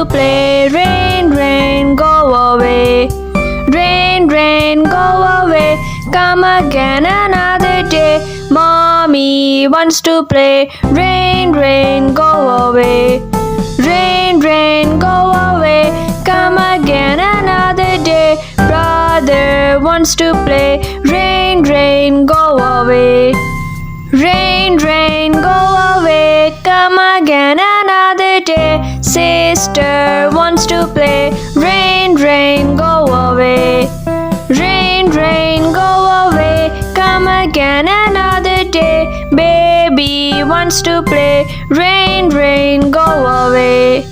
to play. Rain, rain, go away. Rain, rain, go away. Come again another day. Mommy wants to play. Rain, rain, go away. Rain, rain, go away. Come again another day. Brother wants to play. Rain, rain, go away. Rain, rain, go away. Come again another day. Sister wants to play. Rain, rain, go away. Rain, rain, go away. Come again another day. Baby wants to play. Rain, rain, go away.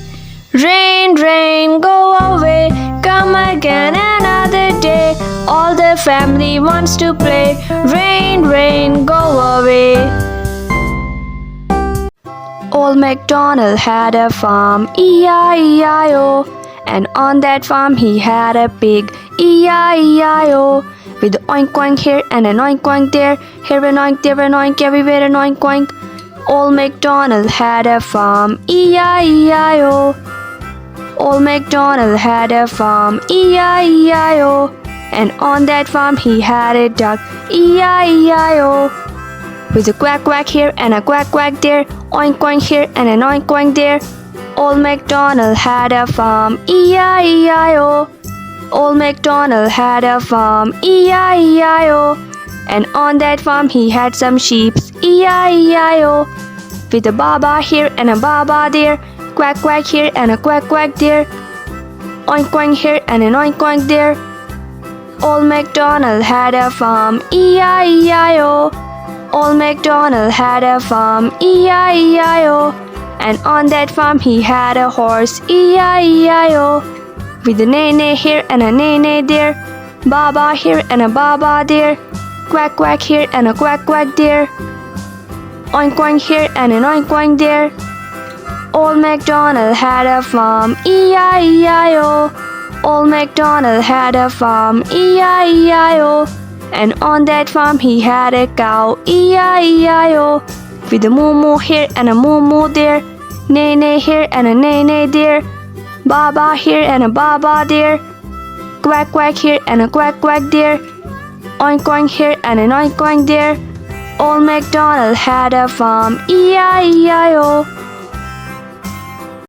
Rain, rain, go away. Come again another day. All the family wants to play. Rain, rain, go away. Old MacDonald had a farm, E-I-E-I-O. And on that farm he had a pig, E-I-E-I-O. With an oink oink here and an oink oink there. Here an oink, there an oink, everywhere an oink oink. Old MacDonald had a farm, E-I-E-I-O. Old MacDonald had a farm, E-I-E-I-O. And on that farm he had a duck, E-I-E-I-O. With a quack quack here and a quack quack there. Oink oink here and an oink oink there. Old MacDonald had a farm, E-I-E-I-O. Old MacDonald had a farm, E-I-E-I-O. And on that farm he had some sheep, E-I-E-I-O. With a baba here and a baba there. Quack quack here and a quack quack there. Oink oink here and an oink oink there. Old MacDonald had a farm, E-I-E-I-O. Old MacDonald had a farm, E-I-E-I-O. And on that farm he had a horse, E-I-E-I-O. With a neigh-neigh here and a neigh-neigh there. Baba here and a baba there. Quack quack here and a quack quack there. Oink oink here and an oink oink there. Old MacDonald had a farm, E-I-E-I-O. Old MacDonald had a farm, E-I-E-I-O. And on that farm he had a cow, E-I-E-I-O. With a moo-moo here and a moo-moo there. Neigh-neigh here and a neigh-neigh there. Baba here and a baba there. Quack quack here and a quack quack there. Oink oink here and an oink oink there. Old MacDonald had a farm, E-I-E-I-O.